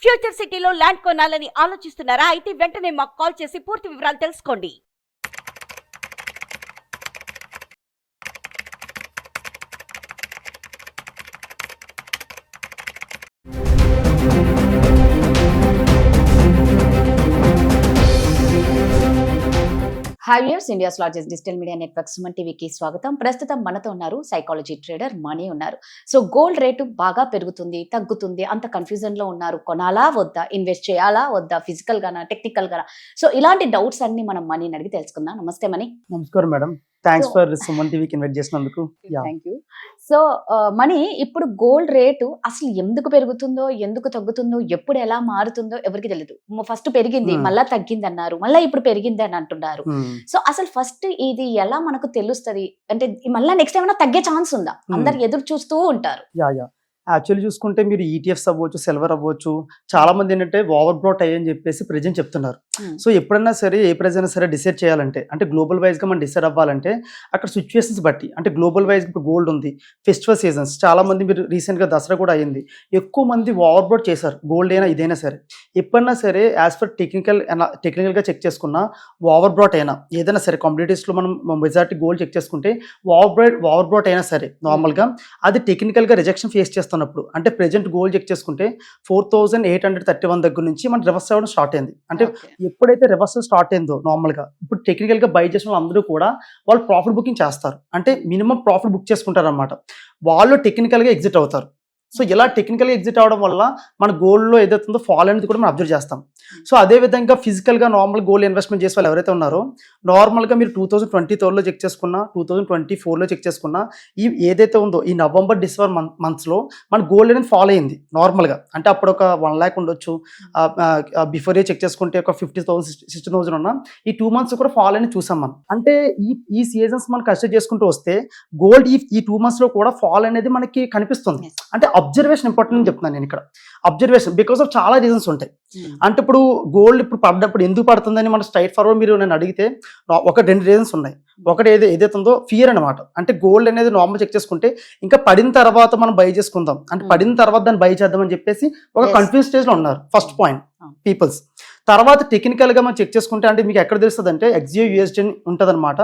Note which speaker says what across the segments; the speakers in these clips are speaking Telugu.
Speaker 1: ఫ్యూచర్ సిటీలో ల్యాండ్ కొనాలని ఆలోచిస్తున్నారా? అయితే వెంటనే మాకు కాల్ చేసి పూర్తి వివరాలు తెలుసుకోండి.
Speaker 2: Hi viewers, India's largest digital media network Suman టీవీకి స్వాగతం. ప్రస్తుతం మనతో ఉన్నారు సైకాలజీ ట్రేడర్ మణి ఉన్నారు. సో గోల్డ్ రేటు బాగా పెరుగుతుంది, తగ్గుతుంది, అంత కన్ఫ్యూజన్ లో ఉన్నారు. కొనాలా వద్దా, ఇన్వెస్ట్ చేయాలా వద్దా, ఫిజికల్ గానా టెక్నికల్ గానా? సో ఇలాంటి డౌట్స్ అన్ని మనం మనీని అడిగి తెలుసుకుందాం. నమస్తే మణి.
Speaker 3: నమస్కారం మేడం, థ్యాంక్స్ ఫర్ సుమన్ టీవీకి ఇన్వైట్ చేసినందుకు.
Speaker 2: Thank you. సో మణి, ఇప్పుడు గోల్డ్ రేటు అసలు ఎందుకు పెరుగుతుందో, ఎందుకు తగ్గుతుందో, ఎప్పుడు ఎలా మారుతుందో ఎవరికి తెలియదు. ఫస్ట్ పెరిగింది, మళ్ళా తగ్గింది అన్నారు, మళ్ళీ ఇప్పుడు పెరిగింది అని అంటున్నారు. సో అసలు ఫస్ట్ ఇది ఎలా మనకు తెలుస్తుంది? అంటే మళ్ళీ నెక్స్ట్ ఏమైనా తగ్గే ఛాన్స్ ఉందా? అందరు ఎదురు చూస్తూ ఉంటారు.
Speaker 3: యాక్చువల్లీ చూసుకుంటే మీరు ఈటీఎఫ్స్ అవ్వచ్చు, సిల్వర్ అవ్వచ్చు, చాలా మంది ఏంటంటే ఓవర్ బ్రాట్ అయ్యని చెప్పేసి ప్రెజెంట్ చెప్తున్నారు. సో ఎప్పుడైనా సరే ఏ ప్రైజ్ అయినా సరే డిసైడ్ చేయాలంటే, అంటే గ్లోబల్ వైజ్ గా మనం డిసైడ్ అవ్వాలంటే అక్కడ సిచ్యువేషన్స్ బట్టి, అంటే గ్లోబల్ వైజ్ ఇప్పుడు గోల్డ్ ఉంది, ఫెస్టివల్ సీజన్స్, చాలా మంది మీరు రీసెంట్ గా దసరా కూడా అయ్యింది, ఎక్కువ మంది ఓవర్ బ్రాట్ చేశారు. గోల్డ్ అయినా ఇదైనా సరే, ఎప్పుడైనా సరే యాజ్ పర్ టెక్నికల్ గా చెక్ చేసుకున్నా ఓవర్ బ్రాట్ అయినా ఏదైనా సరే, కమ్యూనిటీస్ లో మనం మెజారిటీ గోల్డ్ చెక్ చేసుకుంటే ఓవర్ బ్రాట్ అయినా సరే నార్మల్ గా అది టెక్నికల్ గా రిజెక్షన్ ఫేస్ చేస్తున్నప్పుడు, అంటే ప్రెజెంట్ గోల్డ్ చెక్ చేసుకుంటే 4831 దగ్గర నుంచి మనం రివర్స్ అవ్వడం స్టార్ట్ అయింది. అంటే ఎప్పుడైతే రివర్సల్ స్టార్ట్ అయిందో నార్మల్ గా ఇప్పుడు టెక్నికల్ గా బై చేసిన అందరూ కూడా వాళ్ళు ప్రాఫిట్ బుకింగ్ చేస్తారు. అంటే మినిమం ప్రాఫిట్ బుక్ చేసుకుంటారు అనమాట. వాళ్ళు టెక్నికల్ గా ఎగ్జిట్ అవుతారు. సో ఇలా టెక్నికల్గా ఎగ్జిట్ అవడం వల్ల మన గోల్డ్లో ఏదైతుందో ఫాల్ అనేది కూడా మనం అబ్జర్వ్ చేస్తాం. సో అదేవిధంగా ఫిజికల్గా నార్మల్ గోల్డ్ ఇన్వెస్ట్మెంట్ చేసే వాళ్ళు ఎవరైతే ఉన్నారో, నార్మల్గా మీరు 2023లో చెక్ చేసుకున్నా, 2024లో చెక్ చేసుకున్నా, ఈ ఏదైతే ఉందో ఈ నవంబర్ డిసెంబర్ మంత్స్లో మన గోల్డ్ అనేది ఫాల్ అయింది నార్మల్గా. అంటే అప్పుడు ఒక 1 lakh ఉండొచ్చు, బిఫోర్ చెక్ చేసుకుంటే ఒక 50,000 60,000 ఉన్నా, ఈ 2 months కూడా ఫాల్ అని చూసాం మనం. అంటే ఈ సీజన్స్ మనం కన్సిడర్ చేసుకుంటూ వస్తే గోల్డ్ ఈ 2 monthsలో కూడా ఫాల్ అనేది మనకి కనిపిస్తుంది. అంటే అబ్జర్వేషన్ ఇంపార్టెంట్ అని చెప్తున్నాను నేను ఇక్కడ. అబ్జర్వేషన్ బికాస్ ఆఫ్ చాలా రీజన్స్ ఉంటాయి. అంటే ఇప్పుడు గోల్డ్ ఇప్పుడు పడ్డప్పుడు ఎందుకు పడుతుందని మనం స్ట్రైట్ ఫార్వర్డ్ మీరు నేను అడిగితే 2 రీజన్స్ ఉన్నాయి. ఒకటి ఏదైతే ఉందో ఫియర్ అనమాట. అంటే గోల్డ్ అనేది నార్మల్ చెక్ చేసుకుంటే ఇంకా పడిన తర్వాత మనం బై చేసుకుందాం, అంటే పడిన తర్వాత దాన్ని బై చేద్దామని చెప్పేసి ఒక కన్ఫ్యూజ్ స్టేజ్ లో ఉన్నారు. First point peoples. తర్వాత టెక్నికల్ గా మనం చెక్ చేసుకుంటే, అంటే మీకు ఎక్కడ తెలుస్తుంది అంటే ఎక్స్జియో యూఎస్డి ఉంటుంది అనమాట.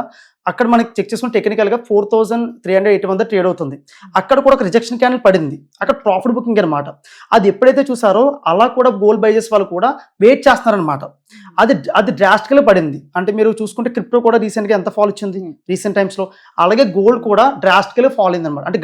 Speaker 3: అక్కడ మనకి చెక్ చేసుకుంటే టెక్నికల్ గా 4381 ట్రేడ్ అవుతుంది. అక్కడ కూడా ఒక రిజెక్షన్ క్యాండిల్ పడింది, అక్కడ ప్రాఫిట్ బుకింగ్ అనమాట. అది ఎప్పుడైతే చూసారో అలా కూడా గోల్డ్ బై చేసే వాళ్ళు కూడా వెయిట్ చేస్తున్నారనమాట. అది డ్రాస్టికల్ పడింది. అంటే మీరు చూసుకుంటే క్రిప్టో కూడా రీసెంట్ గా ఎంత ఫాల్ వచ్చింది రీసెంట్ టైమ్స్ లో, అలాగే గోల్డ్ కూడా డ్రాస్టికల్ ఫాల్ అయింది అనమాట. అంటే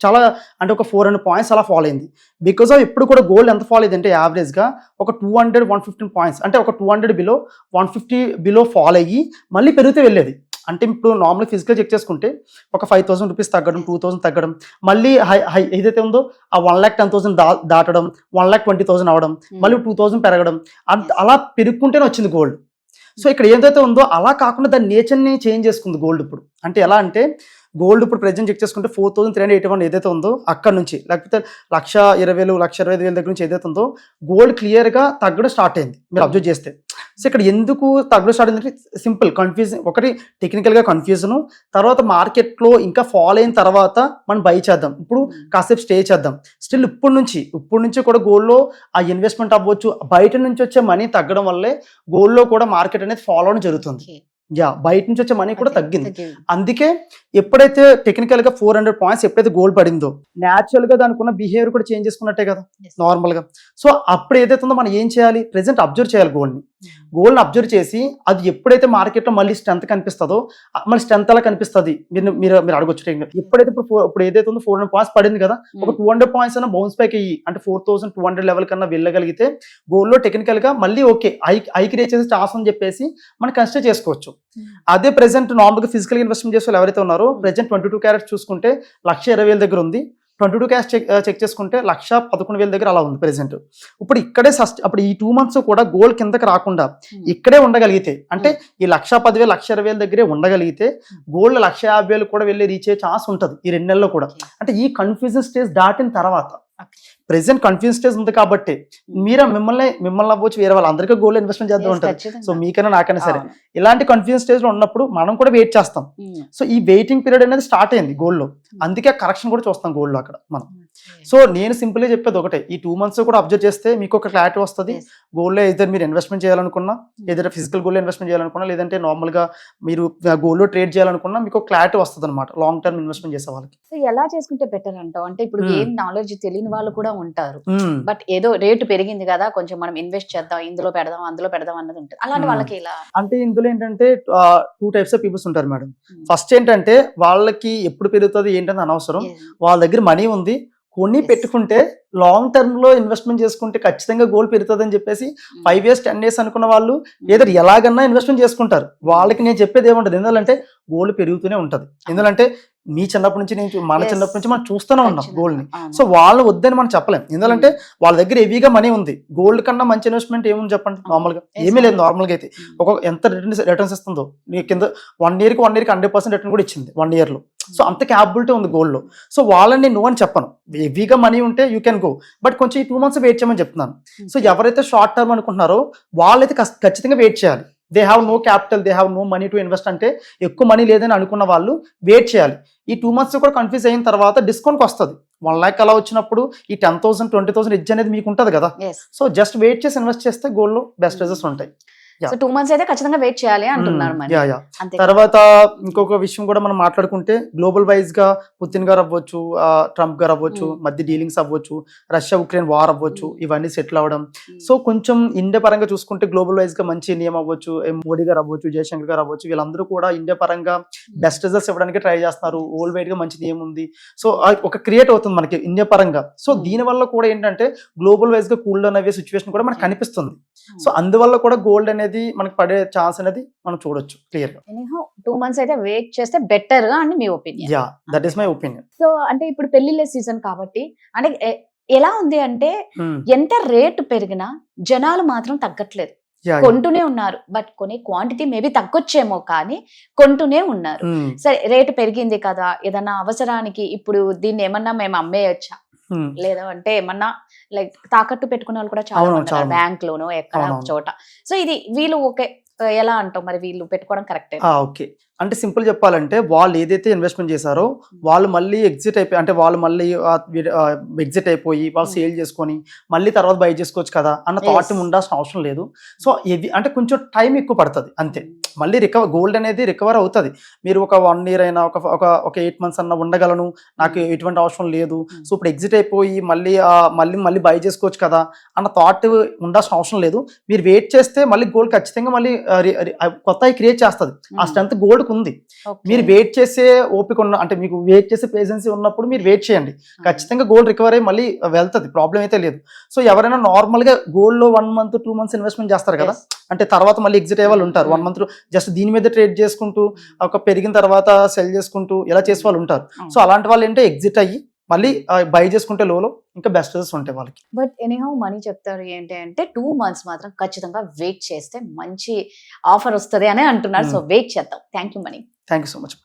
Speaker 3: చాలా అంటే ఒక 400 points అలా ఫాల్ అయింది. బికాస్ ఆఫ్ ఎప్పుడు కూడా గోల్డ్ ఎంత ఫాల్ అయింది అంటే యావరేజ్ గా ఒక 200-115 points, అంటే ఒక 200 బిలో 150 బిలో ఫాల్ అయ్యి మళ్ళీ పెరిగితే వెళ్ళేది. అంటే ఇప్పుడు నార్మల్ ఫిజికల్ చెక్ చేసుకుంటే ఒక 5,000 రూపీస్ తగ్గడం, 2,000 తగ్గడం, మళ్ళీ హై ఏదైతే ఉందో ఆ 1,10,000 దాటడం, 1,20,000 అవడం, మళ్ళీ 2,000 పెరగడం, అలా పెరుగుకుంటేనే వచ్చింది గోల్డ్. సో ఇక్కడ ఏదైతే ఉందో అలా కాకుండా దాని నేచర్ని చేంజ్ చేసుకుంది గోల్డ్ ఇప్పుడు. అంటే ఎలా అంటే గోల్డ్ ఇప్పుడు ప్రెజెంట్ చెక్ చేసుకుంటే 4381 ఏదైతే ఉందో అక్కడ నుంచి, లేకపోతే 1,20,000 1,25,000 దగ్గర నుంచి ఏదైతే ఉందో గోల్డ్ క్లియర్గా తగ్గడం స్టార్ట్ అయింది మీరు అబ్జర్వ్ చేస్తే. సో ఇక్కడ ఎందుకు తగ్గడం స్టార్ట్ అయిందంటే సింపుల్ కన్ఫ్యూజన్. ఒకటి టెక్నికల్గా కన్ఫ్యూజను, తర్వాత మార్కెట్లో ఇంకా ఫాల్ అయిన తర్వాత మనం బై చేద్దాం, ఇప్పుడు కాసేపు స్టే చేద్దాం. స్టిల్ ఇప్పుడు నుంచి కూడా గోల్డ్లో ఆ ఇన్వెస్ట్మెంట్ అవ్వచ్చు, బయట నుంచి వచ్చే మనీ తగ్గడం వల్లే గోల్డ్లో కూడా మార్కెట్ అనేది ఫాలో అవడం జరుగుతుంది. బయట నుంచి వచ్చే మనీ కూడా తగ్గింది. అందుకే ఎప్పుడైతే టెక్నికల్ గా 400 points ఎప్పుడైతే గోల్డ్ పడిందో, న్యాచురల్ గా దానికి ఉన్న బిహేవియర్ కూడా చేంజ్ చేసుకున్నట్టే కదా నార్మల్ గా. సో అప్పుడు ఏదైతే ఉందో మనం ఏం చేయాలి, ప్రెసెంట్ అబ్జర్వ్ చేయాలి గోల్డ్ని అబ్జర్వ్ చేసి, అది ఎప్పుడైతే మార్కెట్ లో మళ్ళీ స్ట్రెంత్ కనిపిస్తుందో, మళ్ళీ స్ట్రెంత్ అలా కనిపిస్తుంది. మీరు అడగొచ్చు ఎప్పుడైతే ఇప్పుడు ఏదైతే ఉందో 400 points పడింది కదా, ఒక 200 points అన్న బౌన్స్ బ్యాక్ అయ్యి అంటే 4,200 లెవెల్ కన్నా వెళ్ళగలిగితే గోల్డ్ లో టెక్నికల్ గా మళ్ళీ ఓకే హైకి రీచ్ చేసే ఛాన్స్ అని చెప్పేసి మనం కన్సిడర్ చేసుకోవచ్చు. అదే ప్రెసెంట్ నార్మల్ గా ఫిజికల్ ఇన్వెస్ట్మెంట్ చేసే వాళ్ళు ఎవరైతే ఉన్నారో, ప్రెసెంట్ 22 క్యారెట్స్ చూసుకుంటే 1,20,000 దగ్గర ఉంది, 22 క్యాష్ చెక్ చేసుకుంటే 1,11,000 దగ్గర అలా ఉంది ప్రెసెంట్. ఇప్పుడు ఇక్కడే అప్పుడు ఈ 2 months కూడా గోల్డ్ కిందకి రాకుండా ఇక్కడే ఉండగలిగితే, అంటే ఈ 1,10,000 1,20,000 దగ్గరే ఉండగలిగితే గోల్డ్ 1,50,000 కూడా వెళ్ళి రీచ్ అయ్యే ఛాన్స్ ఉంటుంది ఈ 2 నెలల్లో కూడా. అంటే ఈ కన్ఫ్యూజన్ స్టేజ్ దాటిన తర్వాత ప్రెసెంట్ కన్ఫ్యూజన్ స్టేజ్ ఉంది కాబట్టి మిమ్మల్ని అవ్వచ్చు, వేరే వాళ్ళు అందరికీ గోల్డ్ ఇన్వెస్ట్మెంట్ చేద్దాం ఉంటారు. సో మీకైనా నాకైనా సరే ఇలాంటి కన్ఫ్యూజన్ స్టేజ్ లో ఉన్నప్పుడు మనం కూడా వెయిట్ చేస్తాం. సో ఈ వెయిటింగ్ పీరియడ్ అనేది స్టార్ట్ అయింది గోల్డ్ లో, అందుకే కరెక్షన్ కూడా చూస్తాం గోల్డ్ లో అక్కడ మనం. సో నేను సింపుల్గా చెప్పేది ఒకటే, ఈ 2 months కూడా అబ్జర్వ్ చేస్తే మీకు ఒక క్లారిటీ వస్తుంది.
Speaker 2: Yes.
Speaker 3: గోల్డ్లో ఏదైతే మీరు ఇన్వెస్ట్మెంట్ చేయాలనుకున్నా, ఏదైతే ఫిజికల్ గోల్డ్ ఇన్వెస్ట్మెంట్ చేయాలనుకున్నా, లేదంటే నార్మల్గా మీరు గోల్డ్లో ట్రేడ్ చేయాలనుకున్నా మీకు ఒక క్లారిటీ వస్తుంది అనమాట లాంగ్ టర్మ్ ఇన్వెస్ట్మెంట్ చేసే వాళ్ళకి.
Speaker 2: సో ఎలా చేసుకుంటే బెటర్ అంటావు? అంటే ఇప్పుడు
Speaker 3: Hmm.
Speaker 2: ఏం నాలెడ్జ్ తెలియని వాళ్ళు కూడా ఉంటారు, బట్ ఏదో రేటు పెరిగింది కదా కొంచెం మనం ఇన్వెస్ట్ చేద్దాం, ఇందులో పెడదాం అందులో పెడదాం అన్నది ఉంటుంది. అలాంటి
Speaker 3: Hmm.
Speaker 2: వాళ్ళకి ఇలా
Speaker 3: అంటే ఇందులో ఏంటంటే 2 types ఆఫ్ పీపుల్స్ ఉంటారు మేడం. ఫస్ట్ ఏంటంటే వాళ్ళకి ఎప్పుడు పెరుగుతుంది ఏంటని అనవసరం, వాళ్ళ దగ్గర మనీ ఉంది కొని
Speaker 2: Yes.
Speaker 3: పెట్టుకుంటే లాంగ్ టర్మ్ లో ఇన్వెస్ట్మెంట్ చేసుకుంటే ఖచ్చితంగా గోల్డ్ పెరుగుతుంది అని చెప్పేసి 5 years 10 years అనుకున్న వాళ్ళు ఏదో ఎలాగన్నా ఇన్వెస్ట్మెంట్ చేసుకుంటారు. వాళ్ళకి నేను చెప్పేది ఏముంటది, ఎందుకంటే గోల్డ్ పెరుగుతూనే ఉంటది. ఎందుకంటే మీ చిన్నప్పటి నుంచి మన
Speaker 2: Yes.
Speaker 3: చిన్నప్పటి నుంచి మనం చూస్తూనే ఉన్నాం గోల్డ్ ని.
Speaker 2: అవును.
Speaker 3: సో వాళ్ళు వద్దని మనం చెప్పలేం, ఎందుకంటే వాళ్ళ దగ్గర హెవీగా మనీ ఉంది. గోల్డ్ కన్నా మంచి ఇన్వెస్ట్మెంట్ ఏముంది చెప్పండి, నార్మల్ గా
Speaker 2: Yes,
Speaker 3: ఏమీ లేదు.
Speaker 2: అవును.
Speaker 3: నార్మల్ గా అయితే ఎంత రిటర్న్స్ ఇస్తుందో, నీ కింద 1 year కి 100% రిటర్న్ కూడా ఇచ్చింది 1 year లో. సో అంత క్యాపబిలిటీ ఉంది గోల్డ్ లో. సో వాళ్ళని నువ్వు అని చెప్పను, హెవీగా మనీ ఉంటే యూ కెన్ గో, బట్ కొంచెం ఈ 2 months వెయిట్ చేయమని చెప్తున్నాను. సో ఎవరైతే షార్ట్ టర్మ్ అనుకుంటున్నారో వాళ్ళైతే ఖచ్చితంగా వెయిట్ చేయాలి. They have no capital, they have no money to invest, అంటే ఎక్కువ మనీ లేదని అనుకున్న వాళ్ళు వెయిట్ చేయాలి. ఈ 2 months కూడా కన్ఫ్యూజ్ అయిన తర్వాత డిస్కౌంట్కి వస్తుంది. 1 lakh అలా వచ్చినప్పుడు ఈ 10,000 20,000 ఎడ్జ్ అనేది మీకు ఉంటుంది కదా.
Speaker 2: Yes.
Speaker 3: సో జస్ట్ వెయిట్ చేసి ఇన్వెస్ట్ చేస్తే గోల్డ్ లో బెస్ట్ రిజల్ట్స్ ఉంటాయి.
Speaker 2: సో 2 months అయితే ఖచ్చితంగా వెయిట్ చేయాలి అంటున్నారు మరి.
Speaker 3: Yeah yeah.
Speaker 2: అంతే.
Speaker 3: తర్వాత ఇంకొక విషయం కూడా మనం మాట్లాడుకుంటే, గ్లోబల్ వైజ్ గా పుతిన్ గారు అవ్వచ్చు, ట్రంప్ గారు అవ్వచ్చు, మధ్య డీలింగ్స్ అవ్వచ్చు, రష్యా ఉక్రెయిన్ వార్ అవ్వచ్చు, ఇవన్నీ సెటిల్ అవ్వడం. సో కొంచెం ఇండియా పరంగా చూసుకుంటే గ్లోబల్ వైజ్ గా మంచి నియమం అవ్వచ్చు, మోడీ గారు అవ్వచ్చు, జయశంకర్ గారు అవ్వచ్చు, వీళ్ళందరూ కూడా ఇండియా పరంగా బెస్ట్ రిజల్ట్స్ ఇవ్వడానికి ట్రై చేస్తున్నారు. వరల్డ్ వైడ్ గా మంచి నియమం ఉంది. సో ఒక క్రియేట్ అవుతుంది మనకి ఇండియా పరంగా. సో దీని వల్ల కూడా ఏంటంటే గ్లోబల్ వైజ్ గా కూల్ డౌన్ అయ్యే సిచ్యువేషన్ కూడా మనకు కనిపిస్తుంది. సో అందువల్ల కూడా గోల్డ్ అనేది మనకి పడే ఛాన్స్ అనేది మనం చూడొచ్చు క్లియర్ గా.
Speaker 2: Anyhow, 2 months అయితే వెయిట్ చేస్తే బెటర్ గా అని మీ opinion.
Speaker 3: Yeah, that is my opinion.
Speaker 2: So అంటే ఇప్పుడు పెళ్లిళ్ళ సీజన్ కాబట్టి అంటే ఎలా ఉంది అంటే ఎంత రేటు పెరిగినా జనాలు మాత్రం తగ్గట్లేదు, కొంటూనే ఉన్నారు. బట్ కొనే క్వాంటిటీ మేబీ తగ్గొచ్చేమో కానీ కొంటూనే ఉన్నారు. సరే రేటు పెరిగింది కదా, ఏదన్నా అవసరానికి ఇప్పుడు దీన్ని ఏమన్నా మేము అమ్మేయచ్చా, లేదా అంటే ఏమన్నా లైక్ తాకట్టు పెట్టుకునే వాళ్ళు కూడా చాలా
Speaker 3: అవును,
Speaker 2: మంది ఉన్నారు,
Speaker 3: చాలా.
Speaker 2: బ్యాంక్ లోనో ఎక్కడ
Speaker 3: అవునవును.
Speaker 2: చోట. సో ఇది వీళ్ళు ఓకే ఎలా అంటావు మరి, వీళ్ళు పెట్టుకోవడం కరెక్టే?
Speaker 3: ఓకే, అంటే సింపుల్ చెప్పాలంటే వాళ్ళు ఏదైతే ఇన్వెస్ట్మెంట్ చేశారో వాళ్ళు మళ్ళీ ఎగ్జిట్ అయిపోయి, అంటే వాళ్ళు మళ్ళీ ఎగ్జిట్ అయిపోయి వాళ్ళు సేల్ చేసుకొని మళ్ళీ తర్వాత బై చేసుకోవచ్చు కదా అన్న థాట్ ఉండాల్సిన అవసరం లేదు. సో ఇది అంటే కొంచెం టైం ఎక్కువ పడుతుంది అంతే. మళ్ళీ గోల్డ్ అనేది రికవర్ అవుతుంది. మీరు ఒక 1 year అయినా ఒక 8 months అన్న ఉండగలను, నాకు ఎటువంటి అవసరం లేదు, సో ఇప్పుడు ఎగ్జిట్ అయిపోయి మళ్ళీ మళ్ళీ బై చేసుకోవచ్చు కదా అన్న థాట్ ఉండాల్సిన అవసరం లేదు. మీరు వెయిట్ చేస్తే మళ్ళీ గోల్డ్ ఖచ్చితంగా మళ్ళీ కొత్త క్రియేట్ చేస్తుంది. ఆ స్ట్రెంత్ గోల్డ్ ఉంది. మీరు వెయిట్ చేసే ఓపిక ఉన్న, అంటే మీకు వెయిట్ చేసే పేషెన్సీ ఉన్నప్పుడు మీరు వెయిట్ చేయండి, ఖచ్చితంగా గోల్డ్ రికవర్ అయ్యి మళ్ళీ వెళ్తుంది, ప్రాబ్లం అయితే లేదు. సో ఎవరైనా నార్మల్ గా గోల్డ్ లో 1 month 2 months ఇన్వెస్ట్మెంట్ చేస్తారు కదా, అంటే తర్వాత మళ్ళీ ఎగ్జిట్ అయ్యే వాళ్ళు ఉంటారు. 1 month జస్ట్ దీని మీద ట్రేడ్ చేసుకుంటూ ఒక పెరిగిన తర్వాత సెల్ చేసుకుంటూ ఇలా చేసే వాళ్ళు ఉంటారు. సో అలాంటి వాళ్ళు ఏంటంటే ఎగ్జిట్ అయ్యి మళ్ళీ బై చేసుకుంటే లోలో ఇంకా బెస్ట్ రిజల్ట్స్ ఉంటాయి వాళ్ళకి.
Speaker 2: బట్ ఎనీహౌ మనీ చెప్తారు ఏంటి అంటే 2 months మాత్రం ఖచ్చితంగా వెయిట్ చేస్తే మంచి ఆఫర్ వస్తుంది అని అంటున్నారు. సో వెయిట్ చేద్దాం. Thank you money.
Speaker 3: Thank you so much.